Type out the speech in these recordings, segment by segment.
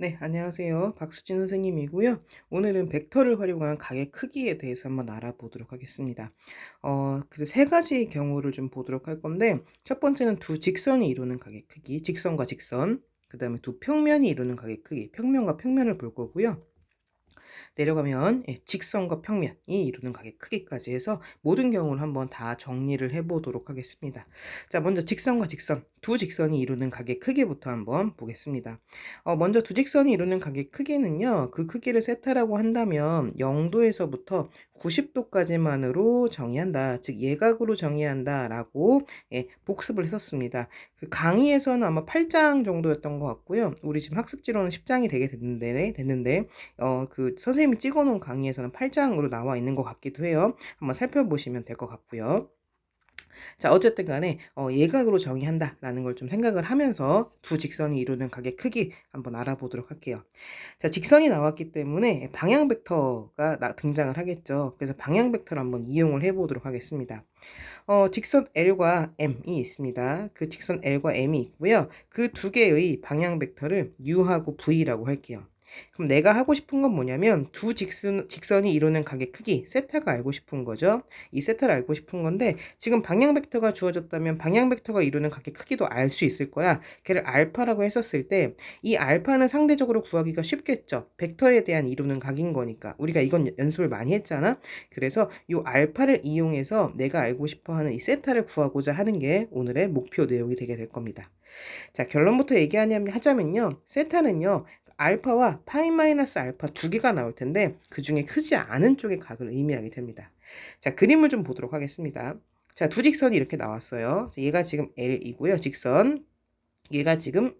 네, 안녕하세요. 박수진 선생님이고요. 오늘은 벡터를 활용한 가게 크기에 대해서 한번 알아보도록 하겠습니다. 그 세 가지 경우를 좀 보도록 할 건데, 첫 번째는 두 직선이 이루는 가게 크기, 직선과 직선, 그 다음에 두 평면이 이루는 가게 크기, 평면과 평면을 볼 거고요. 내려가면 직선과 평면이 이루는 각의 크기까지 해서 모든 경우를 한번 다 정리를 해보도록 하겠습니다. 자, 먼저 직선과 직선, 두 직선이 이루는 각의 크기부터 한번 보겠습니다. 먼저 두 직선이 이루는 각의 크기는요, 그 크기를 세타라고 한다면 0도에서부터 90도까지만으로 정의한다. 즉 예각으로 정의한다 라고 복습을 했었습니다. 그 강의에서는 아마 8장 정도였던 것 같고요. 우리 지금 학습지로는 10장이 되게 됐는데 그 선생님이 찍어 놓은 강의에서는 8장으로 나와 있는 것 같기도 해요. 한번 살펴보시면 될 것 같고요. 자, 어쨌든 간에 예각으로 정의한다라는 걸 좀 생각을 하면서 두 직선이 이루는 각의 크기 한번 알아보도록 할게요. 자, 직선이 나왔기 때문에 방향 벡터가 등장을 하겠죠. 그래서 방향 벡터를 한번 이용을 해보도록 하겠습니다. 직선 L과 M이 있습니다. 그 직선 L과 M이 있고요. 그 두 개의 방향 벡터를 U하고 V라고 할게요. 그럼 내가 하고 싶은 건 뭐냐면 두 직선이 이루는 각의 크기 세타가 알고 싶은 거죠. 이 세타를 알고 싶은 건데 지금 방향 벡터가 주어졌다면 방향 벡터가 이루는 각의 크기도 알 수 있을 거야. 걔를 알파라고 했었을 때 이 알파는 상대적으로 구하기가 쉽겠죠. 벡터에 대한 이루는 각인 거니까. 우리가 이건 연습을 많이 했잖아. 그래서 이 알파를 이용해서 내가 알고 싶어하는 이 세타를 구하고자 하는 게 오늘의 목표 내용이 되게 될 겁니다. 자, 결론부터 하자면요. 세타는요. 알파와 파이 마이너스 알파 두 개가 나올 텐데 그 중에 크지 않은 쪽의 각을 의미하게 됩니다. 자, 그림을 좀 보도록 하겠습니다. 자, 두 직선이 이렇게 나왔어요. 자, 얘가 지금 L이고요. 직선. 얘가 지금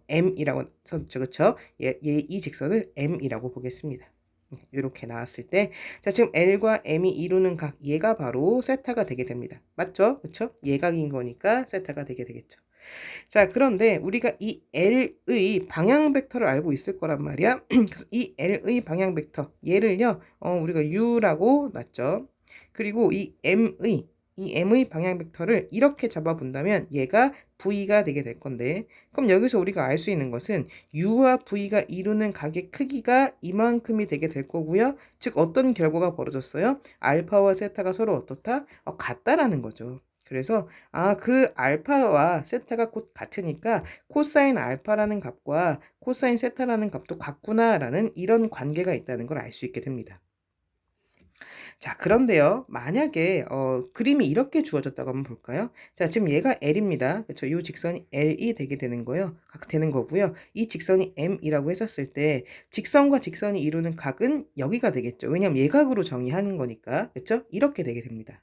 M이라고 썼죠. 그쵸? 이 직선을 M이라고 보겠습니다. 이렇게 나왔을 때, 자, 지금 L과 M이 이루는 각, 얘가 바로 세타가 되게 됩니다. 맞죠? 그쵸? 예각인 거니까 세타가 되게 되겠죠. 자, 그런데 우리가 이 L의 방향 벡터를 알고 있을 거란 말이야. 그래서 이 L의 방향 벡터, 얘를요, 우리가 U라고 놨죠. 그리고 이 M의 방향 벡터를 이렇게 잡아본다면 얘가 V가 되게 될 건데, 그럼 여기서 우리가 알 수 있는 것은 U와 V가 이루는 각의 크기가 이만큼이 되게 될 거고요. 즉 어떤 결과가 벌어졌어요? 알파와 세타가 서로 어떻다? 같다라는 거죠. 그래서 그 알파와 세타가 곧 같으니까 코사인 알파라는 값과 코사인 세타라는 값도 같구나라는 이런 관계가 있다는 걸 알 수 있게 됩니다. 자, 그런데요. 만약에 그림이 이렇게 주어졌다고 한번 볼까요? 자, 지금 얘가 L입니다. 그렇죠? 이 직선이 L이 되게 되는 거고요. 이 직선이 M이라고 했었을 때 직선과 직선이 이루는 각은 여기가 되겠죠. 왜냐면 예각으로 정의하는 거니까. 그렇죠? 이렇게 되게 됩니다.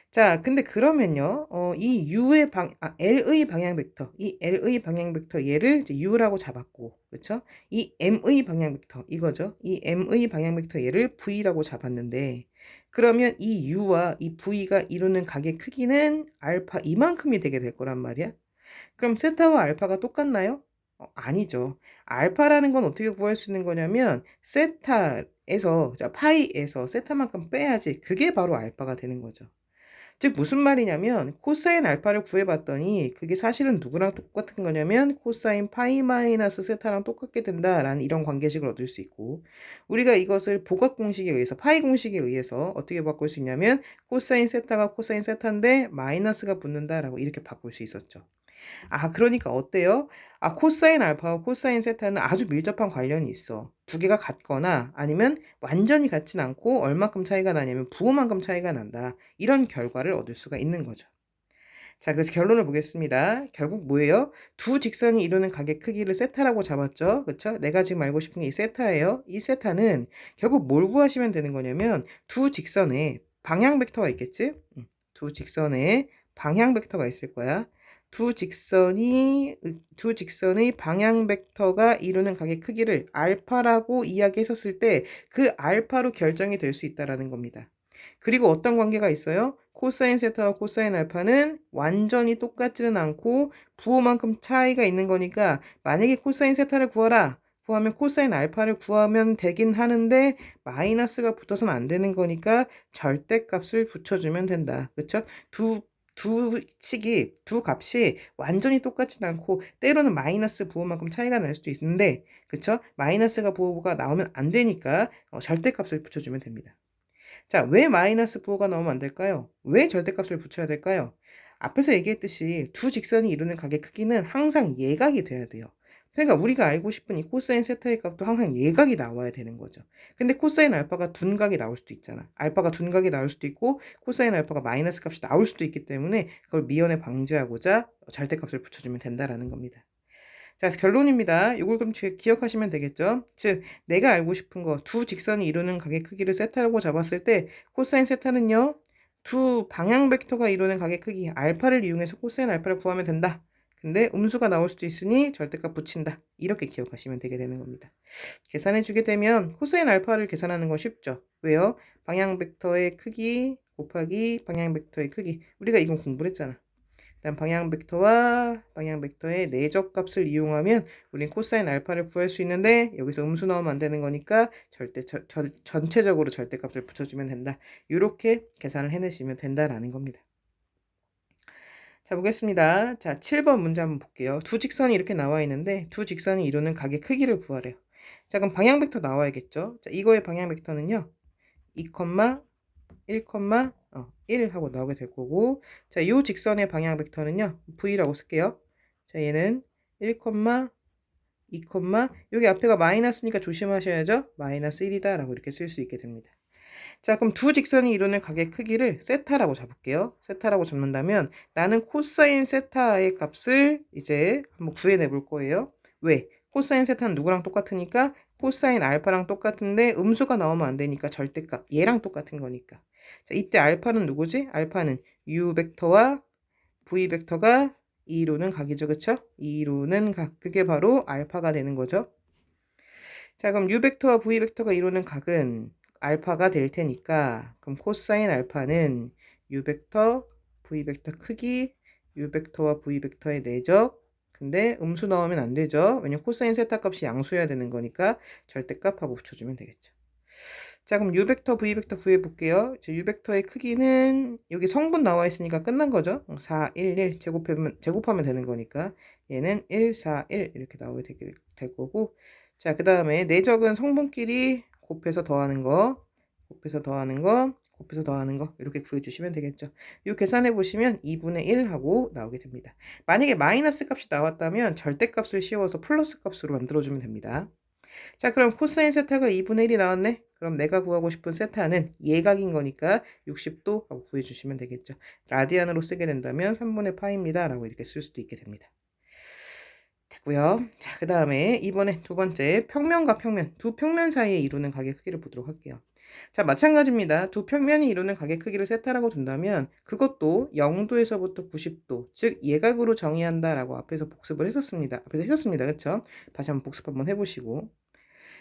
자, 근데 그러면요, L의 방향 벡터, 이 L의 방향 벡터 얘를 이제 U라고 잡았고, 그쵸? 이 M의 방향 벡터, 이거죠. 이 M의 방향 벡터 얘를 V라고 잡았는데, 그러면 이 U와 이 V가 이루는 각의 크기는 알파 이만큼이 되게 될 거란 말이야. 그럼 세타와 알파가 똑같나요? 아니죠. 알파라는 건 어떻게 구할 수 있는 거냐면, 자, 파이에서 세타만큼 빼야지. 그게 바로 알파가 되는 거죠. 즉 무슨 말이냐면 코사인 알파를 구해봤더니 그게 사실은 누구랑 똑같은 거냐면 코사인 파이 마이너스 세타랑 똑같게 된다라는 이런 관계식을 얻을 수 있고, 우리가 이것을 보각 공식에 의해서 파이 공식에 의해서 어떻게 바꿀 수 있냐면 코사인 세타가 코사인 세타인데 마이너스가 붙는다라고 이렇게 바꿀 수 있었죠. 그러니까 어때요? 코사인 알파와 코사인 세타는 아주 밀접한 관련이 있어. 두 개가 같거나 아니면 완전히 같진 않고 얼마큼 차이가 나냐면 부호만큼 차이가 난다. 이런 결과를 얻을 수가 있는 거죠. 자, 그래서 결론을 보겠습니다. 결국 뭐예요? 두 직선이 이루는 각의 크기를 세타라고 잡았죠. 그쵸? 내가 지금 알고 싶은 게 이 세타예요. 이 세타는 결국 뭘 구하시면 되는 거냐면 두 직선에 방향 벡터가 있겠지? 두 직선에 방향 벡터가 있을 거야. 두 직선의 방향 벡터가 이루는 각의 크기를 알파라고 이야기했었을 때 그 알파로 결정이 될 수 있다라는 겁니다. 그리고 어떤 관계가 있어요? 코사인 세타와 코사인 알파는 완전히 똑같지는 않고 부호만큼 차이가 있는 거니까 만약에 코사인 세타를 구하면 코사인 알파를 구하면 되긴 하는데 마이너스가 붙어서는 안 되는 거니까 절대값을 붙여주면 된다. 그쵸? 두 값이 완전히 똑같진 않고 때로는 마이너스 부호만큼 차이가 날 수도 있는데, 그쵸? 마이너스가 부호가 나오면 안 되니까 절대값을 붙여주면 됩니다. 자, 왜 마이너스 부호가 나오면 안 될까요? 왜 절대값을 붙여야 될까요? 앞에서 얘기했듯이 두 직선이 이루는 각의 크기는 항상 예각이 돼야 돼요. 그러니까 우리가 알고 싶은 이 코사인 세타의 값도 항상 예각이 나와야 되는 거죠. 근데 코사인 알파가 둔각이 나올 수도 있잖아. 알파가 둔각이 나올 수도 있고 코사인 알파가 마이너스 값이 나올 수도 있기 때문에 그걸 미연에 방지하고자 절대값을 붙여주면 된다라는 겁니다. 자, 결론입니다. 이걸 좀 기억하시면 되겠죠? 즉, 내가 알고 싶은 거, 두 직선이 이루는 각의 크기를 세타라고 잡았을 때 코사인 세타는요, 두 방향 벡터가 이루는 각의 크기 알파를 이용해서 코사인 알파를 구하면 된다. 근데 음수가 나올 수도 있으니 절대값 붙인다. 이렇게 기억하시면 되게 되는 겁니다. 계산해 주게 되면 코사인 알파를 계산하는 건 쉽죠. 왜요? 방향 벡터의 크기 곱하기 방향 벡터의 크기. 우리가 이건 공부를 했잖아. 일단 방향 벡터의 내적 값을 이용하면 우린 코사인 알파를 구할 수 있는데, 여기서 음수 나오면 안 되는 거니까 전체적으로 절대값을 붙여주면 된다. 이렇게 계산을 해내시면 된다라는 겁니다. 자, 보겠습니다. 자, 7번 문제 한번 볼게요. 두 직선이 이렇게 나와 있는데 두 직선이 이루는 각의 크기를 구하래요. 자, 그럼 방향 벡터 나와야겠죠. 자, 이거의 방향 벡터는요, 2, 1, 1 하고 나오게 될 거고, 자, 이 직선의 방향 벡터는요, V라고 쓸게요. 자, 얘는 1, 2, 여기 앞에가 마이너스니까 조심하셔야죠. 마이너스 1이다 라고 이렇게 쓸 수 있게 됩니다. 자, 그럼 두 직선이 이루는 각의 크기를 세타라고 잡을게요. 세타라고 잡는다면 나는 코사인 세타의 값을 이제 한번 구해내 볼 거예요. 왜? 코사인 세타는 누구랑 똑같으니까 코사인 알파랑 똑같은데 음수가 나오면 안 되니까 절대값 얘랑 똑같은 거니까. 자, 이때 알파는 누구지? 알파는 u 벡터와 v 벡터가 이루는 각이죠. 그쵸? 이루는 각. 그게 바로 알파가 되는 거죠. 자, 그럼 u 벡터와 v 벡터가 이루는 각은 알파가 될 테니까, 그럼 코사인 알파는 u 벡터, v 벡터 크기, u 벡터와 v 벡터의 내적. 근데 음수 나오면 안 되죠. 왜냐면 코사인 세타 값이 양수여야 되는 거니까 절대값하고 붙여주면 되겠죠. 자, 그럼 u 벡터, v 벡터 구해 볼게요. u 벡터의 크기는 여기 성분 나와 있으니까 끝난 거죠. 4, 1, 1 제곱하면 되는 거니까 얘는 1, 4, 1 이렇게 나오게 될 거고, 자, 그 다음에 내적은 성분끼리 곱해서 더하는 거, 곱해서 더하는 거, 곱해서 더하는 거 이렇게 구해주시면 되겠죠. 이 계산해 보시면 2분의 1 하고 나오게 됩니다. 만약에 마이너스 값이 나왔다면 절대값을 씌워서 플러스 값으로 만들어주면 됩니다. 자, 그럼 코사인 세타가 2분의 1이 나왔네? 그럼 내가 구하고 싶은 세타는 예각인 거니까 60도 하고 구해주시면 되겠죠. 라디안으로 쓰게 된다면 3분의 파입니다 라고 이렇게 쓸 수도 있게 됩니다. 됐고요. 자, 그 다음에 이번에 두 번째 평면과 평면, 두 평면 사이에 이루는 각의 크기를 보도록 할게요. 자, 마찬가지입니다. 두 평면이 이루는 각의 크기를 세타라고 둔다면 그것도 0도에서부터 90도, 즉 예각으로 정의한다라고 앞에서 복습을 했었습니다. 앞에서 했었습니다. 그렇죠? 다시 한번 복습 한번 해보시고.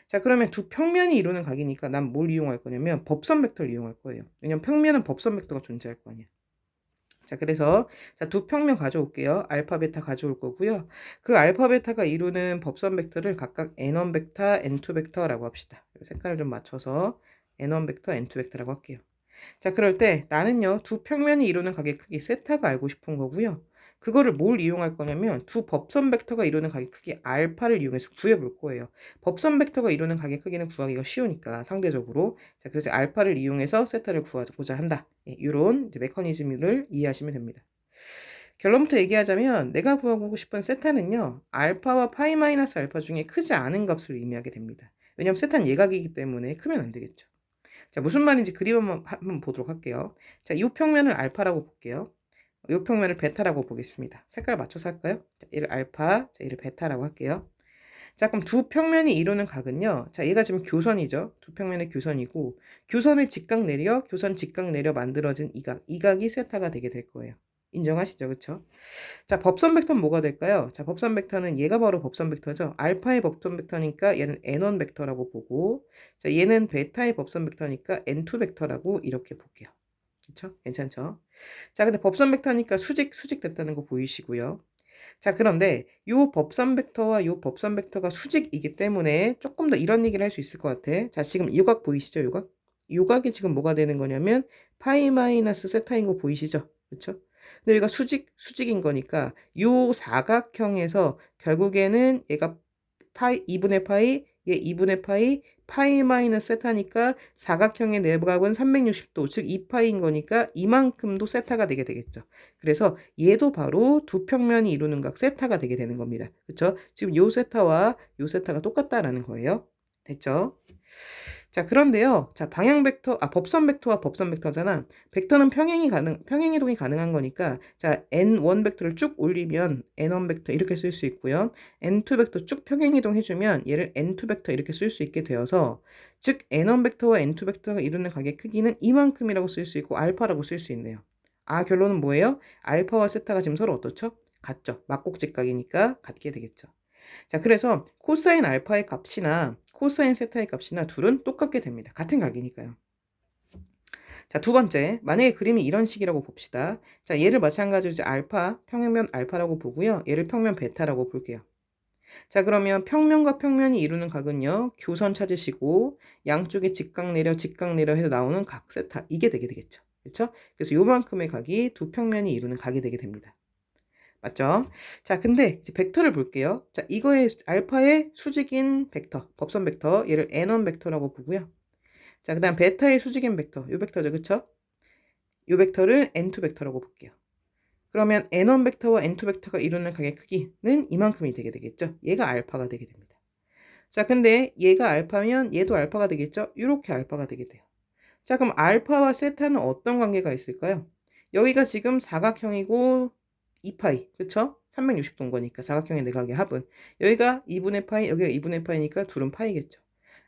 자, 그러면 두 평면이 이루는 각이니까 난 뭘 이용할 거냐면 법선 벡터를 이용할 거예요. 왜냐면 평면은 법선 벡터가 존재할 거 아니야. 자, 그래서 자, 두 평면 가져올게요. 알파 베타 가져올 거고요. 그 알파 베타가 이루는 법선 벡터를 각각 n1 벡터, n2 벡터라고 합시다. 색깔을 좀 맞춰서 n1 벡터, n2 벡터라고 할게요. 자, 그럴 때 나는요, 두 평면이 이루는 각의 크기 세타가 알고 싶은 거고요. 그거를 뭘 이용할 거냐면 두 법선 벡터가 이루는 각의 크기 알파를 이용해서 구해볼 거예요. 법선 벡터가 이루는 각의 크기는 구하기가 쉬우니까 상대적으로. 자, 그래서 알파를 이용해서 세타를 구하고자 한다. 이런 메커니즘을 이해하시면 됩니다. 결론부터 얘기하자면 내가 구하고 싶은 세타는요, 알파와 파이 마이너스 알파 중에 크지 않은 값을 의미하게 됩니다. 왜냐면 세타는 예각이기 때문에 크면 안 되겠죠. 자, 무슨 말인지 그림 한번 보도록 할게요. 자, 이 평면을 알파라고 볼게요. 이 평면을 베타라고 보겠습니다. 색깔 맞춰서 할까요? 자, 얘를 알파, 자, 얘를 베타라고 할게요. 자, 그럼 두 평면이 이루는 각은요. 자, 얘가 지금 교선이죠. 두 평면의 교선이고, 교선을 직각 내려, 교선 직각 내려 만들어진 이 각, 이 각이 세타가 되게 될 거예요. 인정하시죠? 그쵸? 자, 법선 벡터는 뭐가 될까요? 자, 법선 벡터는 얘가 바로 법선 벡터죠. 알파의 법선 벡터니까 얘는 n1 벡터라고 보고, 자, 얘는 베타의 법선 벡터니까 n2 벡터라고 이렇게 볼게요. 그쵸? 괜찮죠? 자, 근데 법선 벡터니까 수직 됐다는 거 보이시고요. 자, 그런데 요 법선 벡터와 요 법선 벡터가 수직이기 때문에 조금 더 이런 얘기를 할 수 있을 것 같아. 자, 지금 이 각 보이시죠? 요 각? 요 각이 지금 뭐가 되는 거냐면 파이 마이너스 세타인 거 보이시죠? 그쵸? 근데 여기가 수직인 거니까 요 사각형에서 결국에는 얘가 파이 2분의 파이, 얘 2분의 파이, 파이 마이너스 세타니까 사각형의 내각은 360도, 즉 2파이인 거니까 이만큼도 세타가 되게 되겠죠. 그래서 얘도 바로 두 평면이 이루는 각 세타가 되게 되는 겁니다. 그렇죠? 지금 요 세타와 요 세타가 똑같다라는 거예요. 됐죠? 자, 그런데요. 자, 방향 벡터, 법선 벡터와 법선 벡터잖아. 벡터는 평행이동이 가능한 거니까, 자, n1 벡터를 쭉 올리면 n1 벡터 이렇게 쓸 수 있고요. n2 벡터 쭉 평행이동 해주면 얘를 n2 벡터 이렇게 쓸 수 있게 되어서, 즉, n1 벡터와 n2 벡터가 이루는 각의 크기는 이만큼이라고 쓸 수 있고, 알파라고 쓸 수 있네요. 결론은 뭐예요? 알파와 세타가 지금 서로 어떻죠? 같죠. 막곡직각이니까 같게 되겠죠. 자, 그래서 코사인 알파의 값이나 코사인 세타의 값이나 둘은 똑같게 됩니다. 같은 각이니까요. 자, 두 번째, 만약에 그림이 이런 식이라고 봅시다. 자, 얘를 마찬가지로 이제 알파, 평면 알파라고 보고요. 얘를 평면 베타라고 볼게요. 자, 그러면 평면과 평면이 이루는 각은요. 교선 찾으시고 양쪽에 직각 내려 해서 나오는 각 세타. 이게 되게 되겠죠. 그렇죠? 그래서 요만큼의 각이 두 평면이 이루는 각이 되게 됩니다. 맞죠? 자, 근데 이제 벡터를 볼게요. 자, 이거의 알파의 수직인 벡터, 법선 벡터, 얘를 n1 벡터라고 보고요. 자, 그 다음 베타의 수직인 벡터, 요 벡터죠, 그쵸? 요 벡터를 n2 벡터라고 볼게요. 그러면 n1 벡터와 n2 벡터가 이루는 각의 크기는 이만큼이 되게 되겠죠? 얘가 알파가 되게 됩니다. 자, 근데 얘가 알파면 얘도 알파가 되겠죠? 이렇게 알파가 되게 돼요. 자, 그럼 알파와 세타는 어떤 관계가 있을까요? 여기가 지금 사각형이고 2파이, 그쵸? 360도인 거니까 사각형의 내각의 합은. 여기가 2분의 파이, 여기가 2분의 파이니까 둘은 파이겠죠.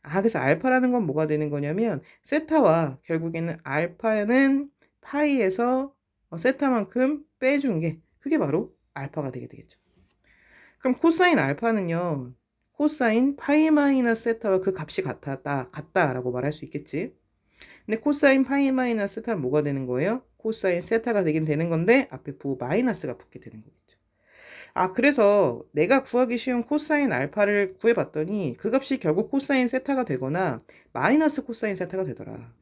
그래서 알파라는 건 뭐가 되는 거냐면 세타와 결국에는 알파는 파이에서 세타만큼 빼준 게 그게 바로 알파가 되게 되겠죠. 그럼 코사인 알파는요. 코사인 파이 마이너스 세타와 그 값이 같다라고 말할 수 있겠지. 근데 코사인 파이 마이너스 세타는 뭐가 되는 거예요? 코사인 세타가 되긴 되는 건데 앞에 부 마이너스가 붙게 되는 거겠죠. 그래서 내가 구하기 쉬운 코사인 알파를 구해봤더니 그 값이 결국 코사인 세타가 되거나 마이너스 코사인 세타가 되더라.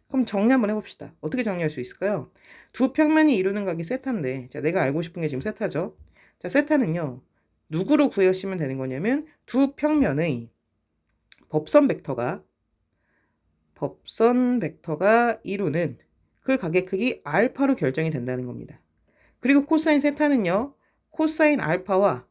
그럼 정리 한번 해봅시다. 어떻게 정리할 수 있을까요? 두 평면이 이루는 각이 세타인데, 자, 내가 알고 싶은 게 지금 세타죠. 자, 세타는요. 누구로 구하시면 되는 거냐면 두 평면의 법선 벡터가 이루는 그 각의 크기 알파로 결정이 된다는 겁니다. 그리고 코사인 세타는요. 코사인 알파와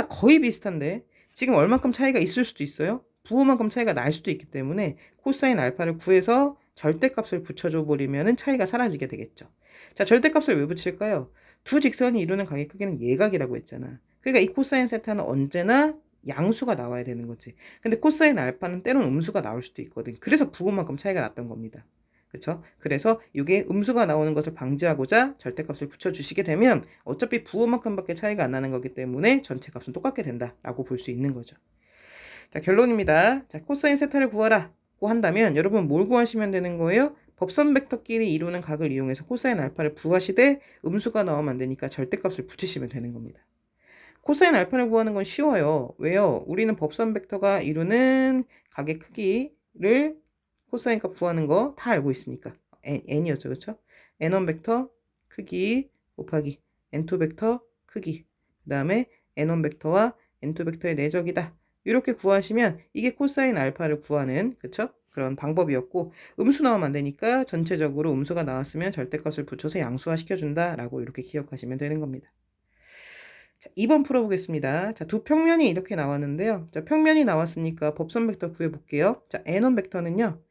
거의 비슷한데 지금 얼만큼 차이가 있을 수도 있어요. 부호만큼 차이가 날 수도 있기 때문에 코사인 알파를 구해서 절대값을 붙여줘 버리면 차이가 사라지게 되겠죠. 자, 절대값을 왜 붙일까요? 두 직선이 이루는 각의 크기는 예각이라고 했잖아. 그러니까 이 코사인 세타는 언제나 양수가 나와야 되는 거지. 근데 코사인 알파는 때로는 음수가 나올 수도 있거든. 그래서 부호만큼 차이가 났던 겁니다. 그렇죠? 그래서 이게 음수가 나오는 것을 방지하고자 절대값을 붙여주시게 되면 어차피 부호만큼밖에 차이가 안 나는 거기 때문에 전체 값은 똑같게 된다라고 볼 수 있는 거죠. 자, 결론입니다. 자, 코사인 세타를 구하라고 한다면 여러분 뭘 구하시면 되는 거예요? 법선 벡터끼리 이루는 각을 이용해서 코사인 알파를 부하시되 음수가 나오면 안 되니까 절대값을 붙이시면 되는 겁니다. 코사인 알파를 구하는 건 쉬워요. 왜요? 우리는 법선 벡터가 이루는 각의 크기를 코사인 값 구하는 거 다 알고 있으니까. n이었죠, 그렇죠? n1 벡터 크기 곱하기 n2 벡터 크기. 그 다음에 n1 벡터와 n2 벡터의 내적이다. 이렇게 구하시면 이게 코사인 알파를 구하는, 그쵸? 그런 방법이었고, 음수 나오면 안 되니까 전체적으로 음수가 나왔으면 절대값을 붙여서 양수화 시켜준다라고 이렇게 기억하시면 되는 겁니다. 자, 2번 풀어보겠습니다. 자, 두 평면이 이렇게 나왔는데요. 자, 평면이 나왔으니까 법선 벡터 구해볼게요. 자, n1 벡터는요.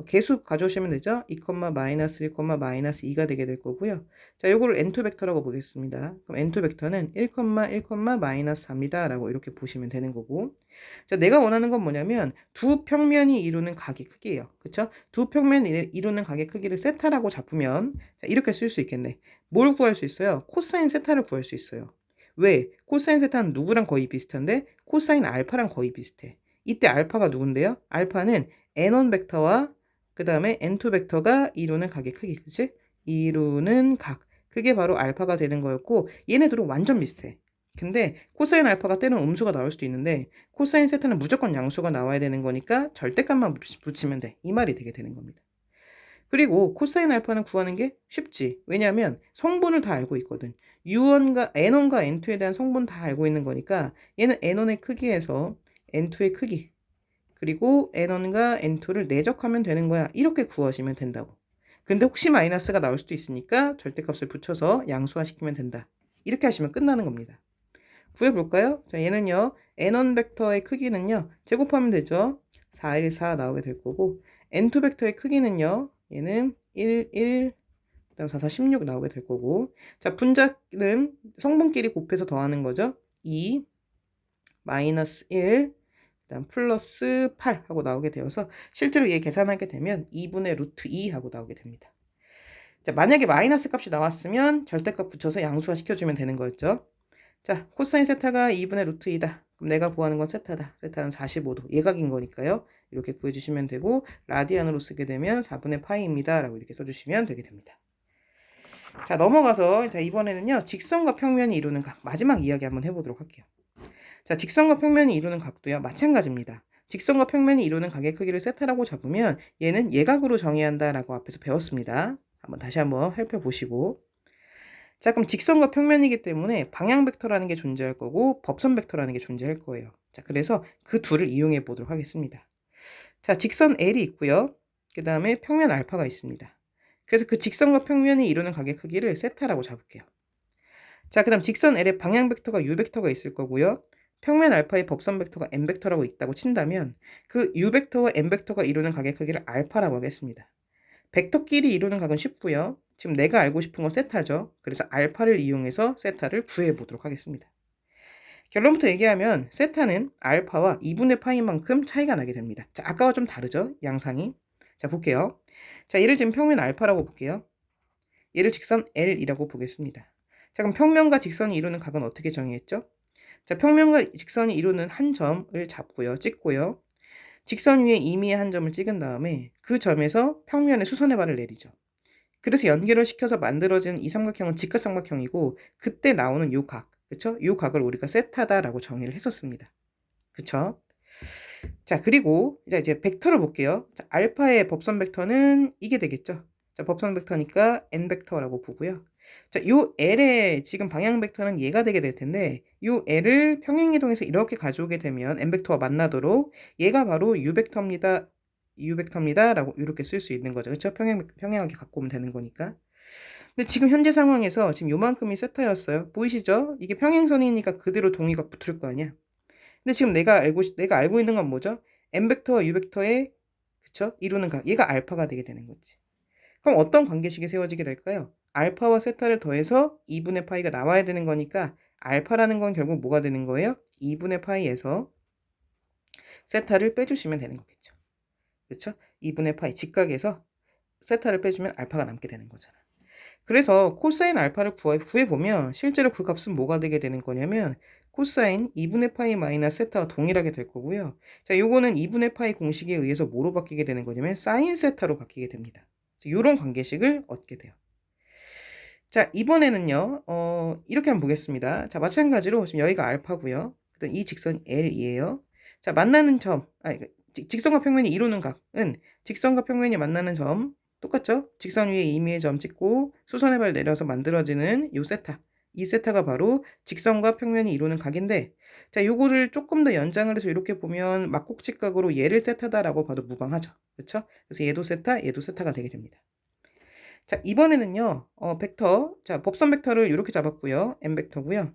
개수 가져오시면 되죠. 2, 마이너스 1, 마이너스 2가 되게 될 거고요. 자, 요거를 n2 벡터라고 보겠습니다. 그럼 n2 벡터는 1, 1, 마이너스 4입니다. 라고 이렇게 보시면 되는 거고. 자, 내가 원하는 건 뭐냐면 두 평면이 이루는 각의 크기예요. 그쵸? 두 평면이 이루는 각의 크기를 세타라고 잡으면 자, 이렇게 쓸 수 있겠네. 뭘 구할 수 있어요? 코사인 세타를 구할 수 있어요. 왜? 코사인 세타는 누구랑 거의 비슷한데 코사인 알파랑 거의 비슷해. 이때 알파가 누군데요? 알파는 n1 벡터와 그 다음에 n2 벡터가 이루는 각의 크기, 그치? 이루는 각. 그게 바로 알파가 되는 거였고 얘네들은 완전 비슷해. 근데 코사인 알파가 때로는 음수가 나올 수도 있는데 코사인 세타는 무조건 양수가 나와야 되는 거니까 절대값만 붙이면 돼. 이 말이 되게 되는 겁니다. 그리고 코사인 알파는 구하는 게 쉽지. 왜냐하면 성분을 다 알고 있거든. U1과 N1과 N2에 대한 성분 다 알고 있는 거니까 얘는 N1의 크기에서 N2의 크기 그리고 N1과 N2를 내적하면 되는 거야. 이렇게 구하시면 된다고. 근데 혹시 마이너스가 나올 수도 있으니까 절대값을 붙여서 양수화시키면 된다. 이렇게 하시면 끝나는 겁니다. 구해볼까요? 자, 얘는요. N1 벡터의 크기는요. 제곱하면 되죠. 4, 1, 4 나오게 될 거고 N2 벡터의 크기는요. 얘는 1, 1, 그다음 4, 4, 16 나오게 될 거고 자, 분자는 성분끼리 곱해서 더하는 거죠. 2, 마이너스 1, 그다음 플러스 8 하고 나오게 되어서 실제로 얘 계산하게 되면 2분의 루트 2 하고 나오게 됩니다. 자, 만약에 마이너스 값이 나왔으면 절대값 붙여서 양수화 시켜주면 되는 거였죠. 자, 코사인 세타가 2분의 루트 2다. 그럼 내가 구하는 건 세타다. 세타는 45도. 예각인 거니까요. 이렇게 구해주시면 되고 라디안으로 쓰게 되면 4분의 파이입니다. 라고 이렇게 써주시면 되게 됩니다. 자, 넘어가서 자, 이번에는요. 직선과 평면이 이루는 각. 마지막 이야기 한번 해보도록 할게요. 자, 직선과 평면이 이루는 각도요. 마찬가지입니다. 직선과 평면이 이루는 각의 크기를 세타라고 잡으면 얘는 예각으로 정의해야 한다라고 앞에서 배웠습니다. 다시 한번 살펴보시고 자, 그럼 직선과 평면이기 때문에 방향 벡터라는 게 존재할 거고 법선 벡터라는 게 존재할 거예요. 자, 그래서 그 둘을 이용해 보도록 하겠습니다. 자, 직선 L이 있고요. 그 다음에 평면 알파가 있습니다. 그래서 그 직선과 평면이 이루는 각의 크기를 세타라고 잡을게요. 자, 그 다음 직선 L의 방향 벡터가 U 벡터가 있을 거고요. 평면 알파의 법선 벡터가 M 벡터라고 있다고 친다면 그 U 벡터와 M 벡터가 이루는 각의 크기를 알파라고 하겠습니다. 벡터끼리 이루는 각은 쉽고요. 지금 내가 알고 싶은 건 세타죠. 그래서 알파를 이용해서 세타를 구해보도록 하겠습니다. 결론부터 얘기하면 세타는 알파와 2분의 파인 만큼 차이가 나게 됩니다. 자, 아까와 좀 다르죠? 양상이. 자, 볼게요. 자, 얘를 지금 평면 알파라고 볼게요. 얘를 직선 L이라고 보겠습니다. 자, 그럼 평면과 직선이 이루는 각은 어떻게 정의했죠? 자, 평면과 직선이 이루는 한 점을 잡고요. 찍고요. 직선 위에 임의의 한 점을 찍은 다음에 그 점에서 평면에 수선의 발을 내리죠. 그래서 연결을 시켜서 만들어진 이 삼각형은 직각삼각형이고 그때 나오는 요 각, 그쵸? 요 각을 우리가 세타다라고 정의를 했었습니다. 그쵸? 자, 그리고 이제 벡터를 볼게요. 자, 알파의 법선 벡터는 이게 되겠죠? 자, 법선 벡터니까 n 벡터라고 보고요. 자, 요 L의 지금 방향 벡터는 얘가 되게 될 텐데 요 L을 평행이동해서 이렇게 가져오게 되면 n 벡터와 만나도록 얘가 바로 u 벡터입니다. u 벡터입니다라고 이렇게 쓸 수 있는 거죠. 그렇죠? 평행하게 갖고 오면 되는 거니까. 근데 지금 현재 상황에서 지금 요만큼이 세타였어요. 보이시죠? 이게 평행선이니까 그대로 동의각 붙을 거 아니야. 근데 지금 내가 알고 있는 건 뭐죠? n 벡터와 u 벡터의 그쵸? 이루는 각. 얘가 알파가 되게 되는 거지. 그럼 어떤 관계식이 세워지게 될까요? 알파와 세타를 더해서 2분의 파이가 나와야 되는 거니까 알파라는 건 결국 뭐가 되는 거예요? 2분의 파이에서 세타를 빼주시면 되는 거겠죠. 그렇죠? 2분의 파이 직각에서 세타를 빼주면 알파가 남게 되는 거잖아. 그래서 코사인 알파를 구해보면 실제로 그 값은 뭐가 되게 되는 거냐면 코사인 2분의 파이 마이너스 세타와 동일하게 될 거고요. 자, 요거는 2분의 파이 공식에 의해서 뭐로 바뀌게 되는 거냐면 사인 세타로 바뀌게 됩니다. 이런 관계식을 얻게 돼요. 자, 이번에는요, 이렇게 한번 보겠습니다. 자, 마찬가지로 지금 여기가 알파고요. 그다음 이 직선이 L이에요. 자, 만나는 점, 직선과 평면이 이루는 각은 직선과 평면이 만나는 점, 똑같죠? 직선 위에 임의의 점 찍고 수선의 발 내려서 만들어지는 요 세타. 이 세타가 바로 직선과 평면이 이루는 각인데, 자, 요거를 조금 더 연장을 해서 이렇게 보면 막곡직각으로 얘를 세타다라고 봐도 무방하죠. 그렇죠? 그래서 얘도 세타, 얘도 세타가 되게 됩니다. 자, 이번에는요, 벡터. 자, 법선 벡터를 이렇게 잡았고요. m 벡터고요.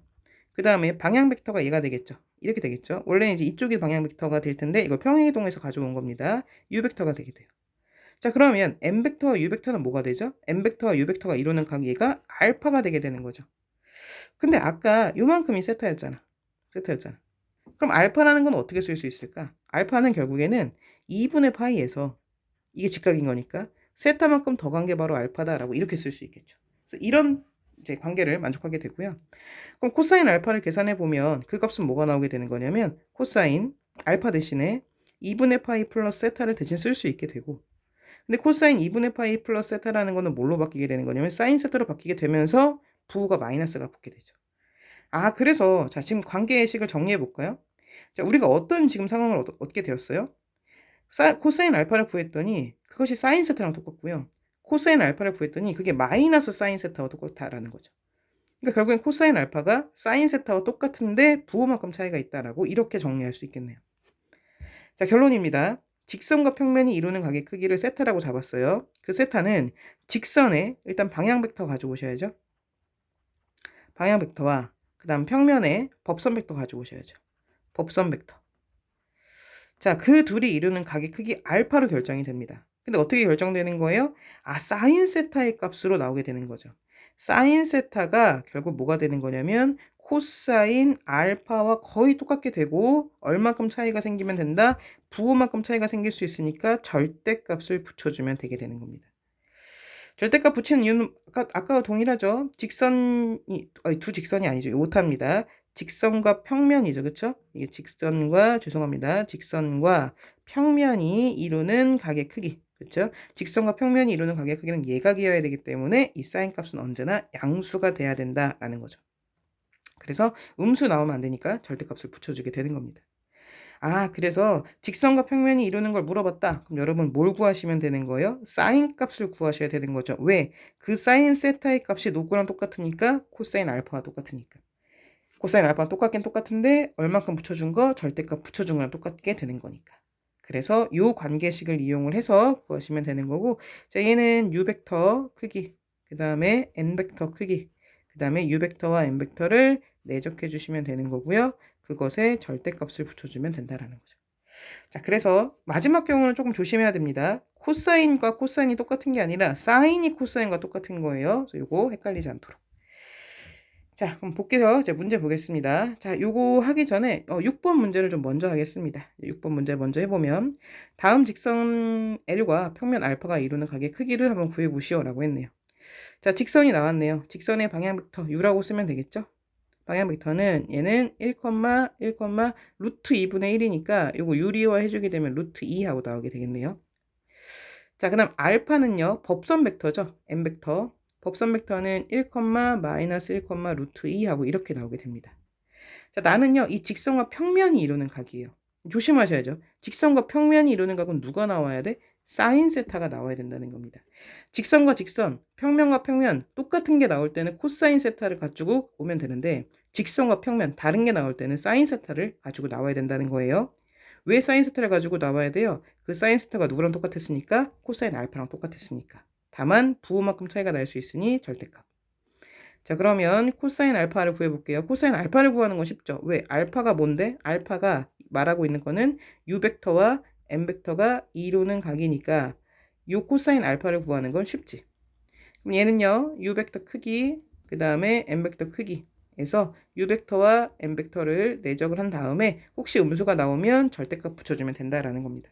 그 다음에 방향 벡터가 얘가 되겠죠. 이렇게 되겠죠. 원래 이제 이쪽이 방향 벡터가 될 텐데 이걸 평행이동해서 가져온 겁니다. u 벡터가 되게 돼요. 자, 그러면 m 벡터와 u 벡터는 뭐가 되죠? m 벡터와 u 벡터가 이루는 각 얘가 알파가 되게 되는 거죠. 근데 아까 요만큼이 세타였잖아. 세타였잖아. 그럼 알파라는 건 어떻게 쓸 수 있을까? 알파는 결국에는 2분의 파이에서 이게 직각인 거니까 세타만큼 더 간 게 바로 알파다라고 이렇게 쓸 수 있겠죠. 그래서 이런 이제 관계를 만족하게 되고요. 그럼 코사인 알파를 계산해 보면 그 값은 뭐가 나오게 되는 거냐면 코사인 알파 대신에 2분의 파이 플러스 세타를 대신 쓸 수 있게 되고, 근데 코사인 2분의 파이 플러스 세타라는 거는 뭘로 바뀌게 되는 거냐면 사인 세타로 바뀌게 되면서 부호가 마이너스가 붙게 되죠. 그래서 자, 지금 관계식을 정리해 볼까요? 자, 우리가 어떤 지금 상황을 얻게 되었어요? 코사인 알파를 구했더니 그것이 사인 세타랑 똑같고요. 코사인 알파를 구했더니 그게 마이너스 사인 세타와 똑같다라는 거죠. 그러니까 결국엔 코사인 알파가 사인 세타와 똑같은데 부호만큼 차이가 있다라고 이렇게 정리할 수 있겠네요. 자, 결론입니다. 직선과 평면이 이루는 각의 크기를 세타라고 잡았어요. 그 세타는 직선에 일단 방향 벡터 가져오셔야죠. 방향 벡터와 그 다음 평면에 법선 벡터 가져오셔야죠. 법선 벡터. 자, 그 둘이 이루는 각의 크기 알파로 결정이 됩니다. 근데 어떻게 결정되는 거예요? 사인 세타의 값으로 나오게 되는 거죠. 사인 세타가 결국 뭐가 되는 거냐면 코사인 알파와 거의 똑같게 되고 얼마큼 차이가 생기면 된다? 부호만큼 차이가 생길 수 있으니까 절대값을 붙여주면 되게 되는 겁니다. 절대값 붙이는 이유는 아까와 동일하죠. 두 직선이 아니죠. 오타입니다. 직선과 평면이죠. 그쵸? 이게 죄송합니다. 직선과 평면이 이루는 각의 크기. 그쵸? 직선과 평면이 이루는 각의 크기는 예각이어야 되기 때문에 이 사인 값은 언제나 양수가 돼야 된다라는 거죠. 그래서 음수 나오면 안 되니까 절대값을 붙여주게 되는 겁니다. 그래서 직선과 평면이 이루는 걸 물어봤다. 그럼 여러분 뭘 구하시면 되는 거예요? 사인 값을 구하셔야 되는 거죠. 왜? 그 사인 세타의 값이 누구랑 똑같으니까 코사인 알파와 똑같으니까. 코사인 알파랑 똑같긴 똑같은데 얼만큼 붙여준 거? 절대값 붙여준 거랑 똑같게 되는 거니까. 그래서 이 관계식을 이용을 해서 구하시면 되는 거고, 자, 얘는 u 벡터 크기, 그 다음에 n 벡터 크기, 그 다음에 u 벡터와 n 벡터를 내적해 주시면 되는 거고요. 그것에 절대값을 붙여주면 된다라는 거죠. 자, 그래서 마지막 경우는 조금 조심해야 됩니다. 코사인과 코사인이 똑같은 게 아니라 사인이 코사인과 똑같은 거예요. 그래서 요거 헷갈리지 않도록. 자, 그럼 볼게요. 이제 문제 보겠습니다. 자, 요거 하기 전에 6번 문제를 좀 먼저 하겠습니다. 6번 문제 먼저 해보면 다음 직선 L과 평면 알파가 이루는 각의 크기를 한번 구해보시오라고 했네요. 자, 직선이 나왔네요. 직선의 방향 벡터 U라고 쓰면 되겠죠? 방향 벡터는 얘는 1, 1, 루트 2분의 1이니까 요거 유리화 해주게 되면 루트 2하고 나오게 되겠네요. 자, 그 다음 알파는요. 법선 벡터죠. n 벡터. 법선 벡터는 1, 마이너스 1, 루트 2하고 이렇게 나오게 됩니다. 자, 나는요. 이 직선과 평면이 이루는 각이에요. 조심하셔야죠. 직선과 평면이 이루는 각은 누가 나와야 돼? 사인 세타가 나와야 된다는 겁니다. 직선과 직선, 평면과 평면 똑같은 게 나올 때는 코사인 세타를 가지고 오면 되는데 직선과 평면 다른 게 나올 때는 사인 세타를 가지고 나와야 된다는 거예요. 왜 사인 세타를 가지고 나와야 돼요? 그 사인 세타가 누구랑 똑같았으니까? 코사인 알파랑 똑같았으니까. 다만 부호만큼 차이가 날 수 있으니 절대값. 자, 그러면 코사인 알파를 구해볼게요. 코사인 알파를 구하는 건 쉽죠. 왜? 알파가 뭔데? 알파가 말하고 있는 거는 u 벡터와 n 벡터가 이루는 각이니까 이 코사인 알파를 구하는 건 쉽지. 그럼 얘는요. u 벡터 크기, 그 다음에 n 벡터 크기에서 u 벡터와 n 벡터를 내적을 한 다음에 혹시 음수가 나오면 절대값 붙여주면 된다라는 겁니다.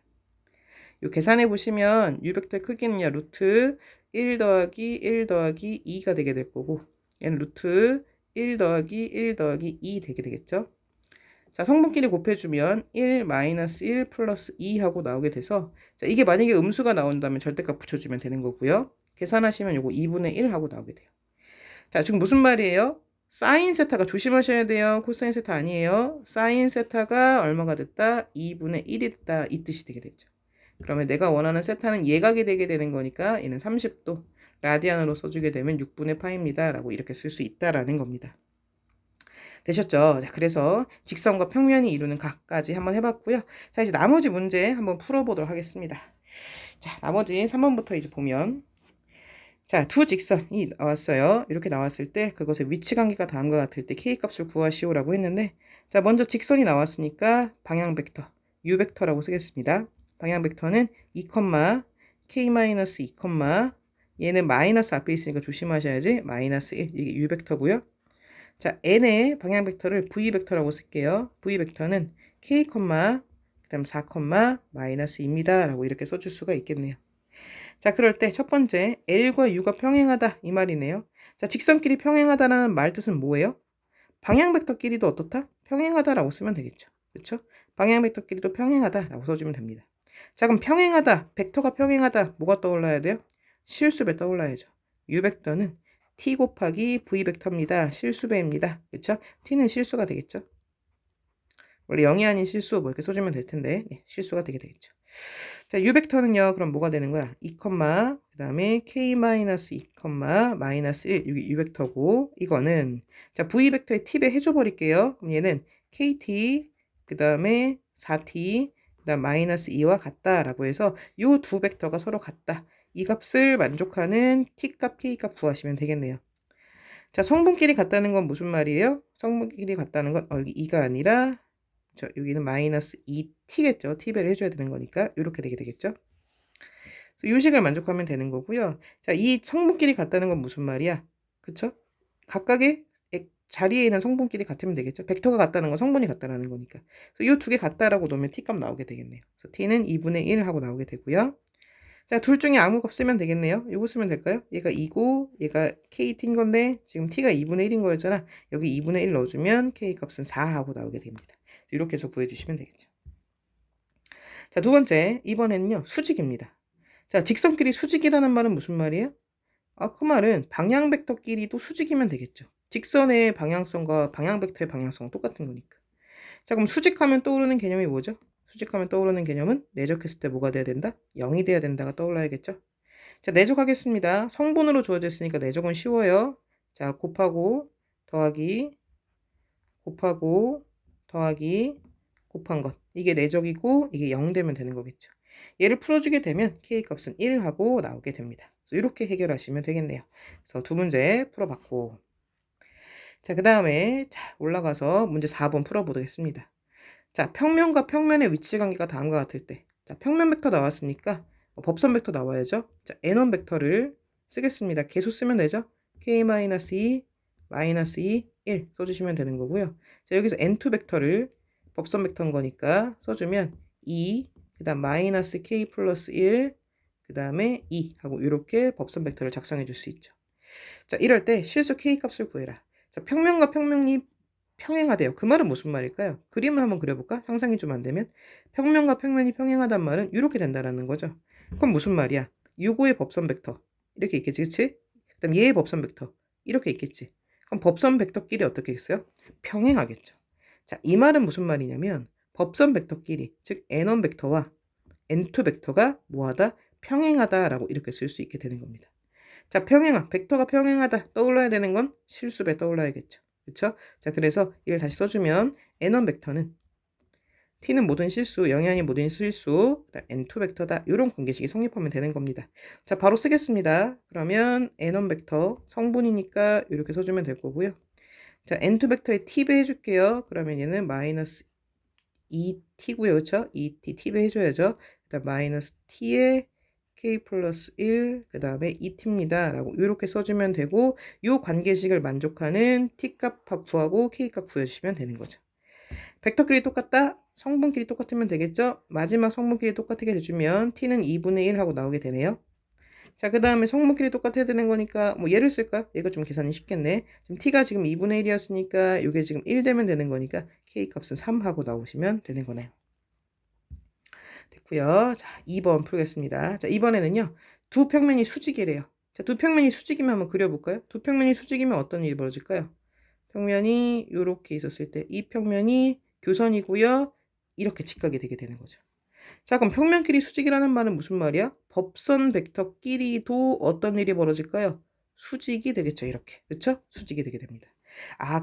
요 계산해 보시면 u 벡터의 크기는요. 루트 1 더하기 1 더하기 2가 되게 될 거고 얘는 루트 1 더하기 1 더하기 2 되게 되겠죠. 자, 성분끼리 곱해주면 1 마이너스 1 플러스 2 하고 나오게 돼서 자, 이게 만약에 음수가 나온다면 절대값 붙여주면 되는 거고요. 계산하시면 요거 2분의 1 하고 나오게 돼요. 자, 지금 무슨 말이에요? 사인 세타가 조심하셔야 돼요. 코사인 세타 아니에요. 사인 세타가 얼마가 됐다? 2분의 1이 됐다. 이 뜻이 되게 됐죠. 그러면 내가 원하는 세타는 예각이 되게 되는 거니까 얘는 30도 라디안으로 써주게 되면 6분의 파입니다. 라고 이렇게 쓸 수 있다라는 겁니다. 되셨죠? 자, 그래서 직선과 평면이 이루는 각까지 한번 해봤고요. 자, 이제 나머지 문제 한번 풀어보도록 하겠습니다. 자, 나머지 3번부터 이제 보면 자, 두 직선이 나왔어요. 이렇게 나왔을 때 그것의 위치 관계가 다음과 같을 때 K값을 구하시오라고 했는데 자, 먼저 직선이 나왔으니까 방향 벡터 U 벡터라고 쓰겠습니다. 방향 벡터는 2, K-2, 얘는 마이너스 앞에 있으니까 조심하셔야지. 마이너스 1, 이게 U 벡터고요. 자, n의 방향 벡터를 v 벡터라고 쓸게요. v 벡터는 k, 그다음 4, 마이너스입니다. 라고 이렇게 써줄 수가 있겠네요. 자, 그럴 때 첫 번째 L과 U가 평행하다 이 말이네요. 자, 직선끼리 평행하다라는 말 뜻은 뭐예요? 방향 벡터끼리도 어떻다? 평행하다라고 쓰면 되겠죠. 그렇죠? 방향 벡터끼리도 평행하다라고 써주면 됩니다. 자, 그럼 평행하다, 벡터가 평행하다 뭐가 떠올라야 돼요? 실수배 떠올라야죠. U 벡터는 t 곱하기 v 벡터입니다. 실수배입니다. 그렇죠? t는 실수가 되겠죠. 원래 0이 아닌 실수 뭐 이렇게 써주면 될 텐데 네, 실수가 되게 되겠죠. 자, u 벡터는요. 그럼 뭐가 되는 거야? 2, 그다음에 k-2, 마이너스 1 여기 u 벡터고 이거는 자, v 벡터의 t 배 해줘 버릴게요. 그럼 얘는 kt 그다음에 4t 그다음 마이너스 2와 같다라고 해서 요 두 벡터가 서로 같다. 이 값을 만족하는 t 값, k 값 구하시면 되겠네요. 자, 성분끼리 같다는 건 무슨 말이에요? 성분끼리 같다는 건 여기 2가 아니라 여기는 마이너스 2t겠죠. t배를 해줘야 되는 거니까 이렇게 되게 되겠죠. 이 식을 만족하면 되는 거고요. 자, 이 성분끼리 같다는 건 무슨 말이야? 그쵸? 각각의 자리에 있는 성분끼리 같으면 되겠죠. 벡터가 같다는 건 성분이 같다라는 거니까. 이 두 개 같다라고 놓으면 t값 나오게 되겠네요. 그래서 t는 2분의 1 하고 나오게 되고요. 자, 둘 중에 아무 값 쓰면 되겠네요. 이거 쓰면 될까요? 얘가 2고 얘가 kt인 건데 지금 t가 2분의 1인 거였잖아. 여기 2분의 1 넣어주면 k 값은 4 하고 나오게 됩니다. 이렇게 해서 구해주시면 되겠죠. 자, 두 번째, 이번에는요, 수직입니다. 자, 직선끼리 수직이라는 말은 무슨 말이에요? 그 말은 방향 벡터끼리도 수직이면 되겠죠. 직선의 방향성과 방향 벡터의 방향성은 똑같은 거니까. 자, 그럼 수직하면 떠오르는 개념이 뭐죠? 수직하면 떠오르는 개념은 내적했을 때 뭐가 돼야 된다? 0이 돼야 된다가 떠올라야겠죠. 자, 내적하겠습니다. 성분으로 주어졌으니까 내적은 쉬워요. 자, 곱하고 더하기 곱하고 더하기 곱한 것. 이게 내적이고 이게 0 되면 되는 거겠죠. 얘를 풀어주게 되면 k값은 1 하고 나오게 됩니다. 그래서 이렇게 해결하시면 되겠네요. 그래서 두 문제 풀어봤고 자, 그 다음에 올라가서 문제 4번 풀어보겠습니다. 자, 평면과 평면의 위치 관계가 다음과 같을 때 자, 평면 벡터 나왔으니까 법선 벡터 나와야죠. 자, n1 벡터를 쓰겠습니다. 계수 쓰면 되죠. k-2 마이너스 2 1 써주시면 되는 거고요. 자, 여기서 n2 벡터를 법선 벡터인 거니까 써주면 2 그 다음 마이너스 k 플러스 1 그 다음에 2 하고 이렇게 법선 벡터를 작성해 줄 수 있죠. 자, 이럴 때 실수 k 값을 구해라. 자, 평면과 평면이 평행하대요. 그 말은 무슨 말일까요? 그림을 한번 그려볼까? 상상이 좀 안 되면 평면과 평면이 평행하단 말은 이렇게 된다라는 거죠. 그럼 무슨 말이야? 요거의 법선 벡터 이렇게 있겠지, 그치? 그다음 얘의 법선 벡터 이렇게 있겠지. 그럼 법선 벡터끼리 어떻게 있어요? 평행하겠죠. 자, 이 말은 무슨 말이냐면 법선 벡터끼리 즉 n1 벡터와 n2 벡터가 뭐하다? 평행하다라고 이렇게 쓸 수 있게 되는 겁니다. 자, 평행함, 벡터가 평행하다 떠올라야 되는 건 실수배 떠올라야겠죠. 그렇죠? 자, 그래서 이걸 다시 써주면 n1 벡터는 t는 모든 실수, 0이 아닌 모든 실수, n2 벡터다. 이런 관계식이 성립하면 되는 겁니다. 자, 바로 쓰겠습니다. 그러면 n1 벡터 성분이니까 이렇게 써주면 될 거고요. 자, n2 벡터에 t배 해줄게요. 그러면 얘는 마이너스 2t고요. 그렇죠? 2t t배 해줘야죠. 그다음 마이너스 t에 k 플러스 1, 그 다음에 2t입니다. 라고 이렇게 써주면 되고 이 관계식을 만족하는 t값 구하고 k값 구해주시면 되는 거죠. 벡터끼리 똑같다? 성분끼리 똑같으면 되겠죠? 마지막 성분끼리 똑같게 해주면 t는 2분의 1 하고 나오게 되네요. 자, 그 다음에 성분끼리 똑같아야 되는 거니까 뭐 얘를 쓸까? 얘가 좀 계산이 쉽겠네. 지금 t가 지금 2분의 1이었으니까 이게 지금 1 되면 되는 거니까 k값은 3 하고 나오시면 되는 거네요. 됐고요. 자, 2번 풀겠습니다. 자, 이번에는요. 두 평면이 수직이래요. 자, 두 평면이 수직이면 한번 그려볼까요? 두 평면이 수직이면 어떤 일이 벌어질까요? 평면이 이렇게 있었을 때 이 평면이 교선이고요. 이렇게 직각이 되게 되는 거죠. 자, 그럼 평면끼리 수직이라는 말은 무슨 말이야? 법선 벡터끼리도 어떤 일이 벌어질까요? 수직이 되겠죠. 이렇게. 그렇죠? 수직이 되게 됩니다.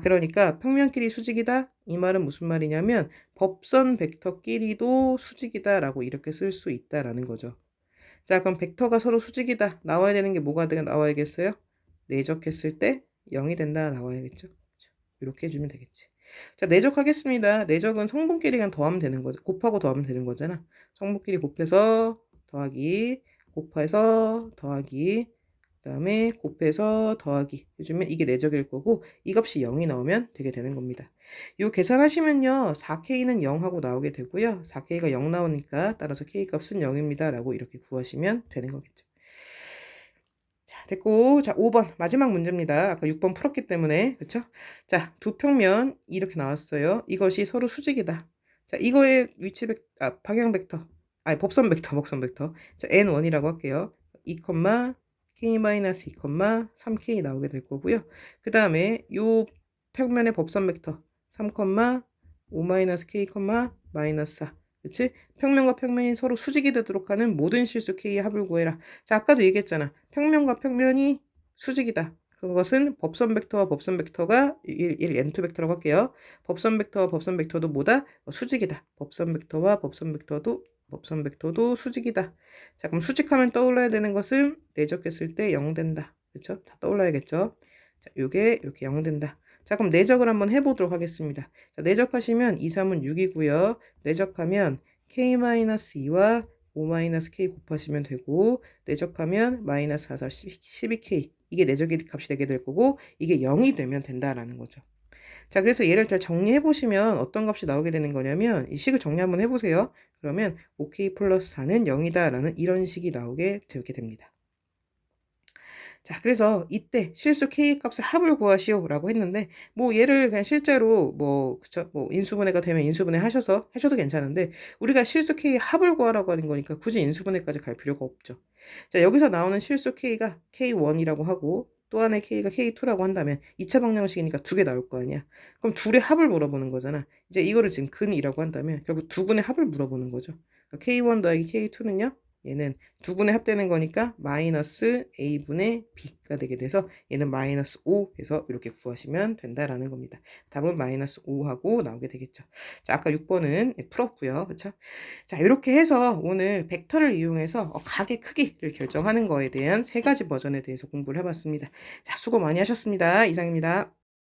그러니까 평면끼리 수직이다? 이 말은 무슨 말이냐면 법선 벡터끼리도 수직이다라고 이렇게 쓸 수 있다라는 거죠. 자, 그럼 벡터가 서로 수직이다. 나와야 되는 게 뭐가 나와야겠어요? 내적했을 때 0이 된다 나와야겠죠. 이렇게 해주면 되겠지. 자, 내적하겠습니다. 내적은 성분끼리 그냥 더하면 되는 거죠. 곱하고 더하면 되는 거잖아. 성분끼리 곱해서 더하기, 곱해서 더하기, 그 다음에 곱해서 더하기 해주면 이게 내적일 거고 이 값이 0이 나오면 되게 되는 겁니다. 요 계산하시면요. 4K는 0 하고 나오게 되고요. 4K가 0 나오니까 따라서 K값은 0입니다. 라고 이렇게 구하시면 되는 거겠죠. 자, 됐고, 자, 5번 마지막 문제입니다. 아까 6번 풀었기 때문에 그쵸? 자, 두 평면 이렇게 나왔어요. 이것이 서로 수직이다. 자, 이거의 방향 벡터 법선 벡터 법선 벡터 자, n1이라고 할게요. 2, k-2, 3k 나오게 될 거고요. 그 다음에 요 평면의 법선 벡터 3, 5-k, 마이너스 4 그치? 평면과 평면이 서로 수직이 되도록 하는 모든 실수 K의 합을 구해라. 자, 아까도 얘기했잖아. 평면과 평면이 수직이다. 그것은 법선 벡터와 법선 벡터가 1, n2 벡터라고 할게요. 법선 벡터와 법선 벡터도 뭐다? 수직이다. 법선 벡터와 법선 벡터도 수직이다. 자, 그럼 수직하면 떠올라야 되는 것은 내적했을 때 0 된다. 그쵸? 다 떠올라야겠죠? 자, 요게 이렇게 0 된다. 자, 그럼 내적을 한번 해보도록 하겠습니다. 자, 내적하시면 2, 3은 6이고요. 내적하면 k-2와 5-k 곱하시면 되고, 내적하면 마이너스 4, 4, 12k. 이게 내적의 값이 되게 될 거고, 이게 0이 되면 된다라는 거죠. 자, 그래서 얘를 잘 정리해 보시면 어떤 값이 나오게 되는 거냐면, 이 식을 정리 한번 해보세요. 그러면 5k 플러스 4는 0이다 라는 이런 식이 나오게 되게 됩니다. 자, 그래서 이때 실수 k 값의 합을 구하시오라고 했는데, 뭐 얘를 그냥 실제로 그쵸? 인수분해가 되면 인수분해 하셔도 괜찮은데, 우리가 실수 k의 합을 구하라고 하는 거니까 굳이 인수분해까지 갈 필요가 없죠. 자, 여기서 나오는 실수 k가 k1이라고 하고 또 하나의 k가 k2라고 한다면 2차 방정식이니까 두 개 나올 거 아니야. 그럼 둘의 합을 물어보는 거잖아. 이제 이거를 지금 근이라고 한다면 결국 두 분의 합을 물어보는 거죠. 그러니까 k1 더하기 k2는요. 얘는 두 분의 합되는 거니까 마이너스 a분의 b가 되게 돼서 얘는 마이너스 5 해서 이렇게 구하시면 된다라는 겁니다. 답은 마이너스 5하고 나오게 되겠죠. 자, 아까 6번은 풀었고요. 그쵸? 자, 이렇게 해서 오늘 벡터를 이용해서 각의 크기를 결정하는 거에 대한 세 가지 버전에 대해서 공부를 해봤습니다. 자, 수고 많이 하셨습니다. 이상입니다.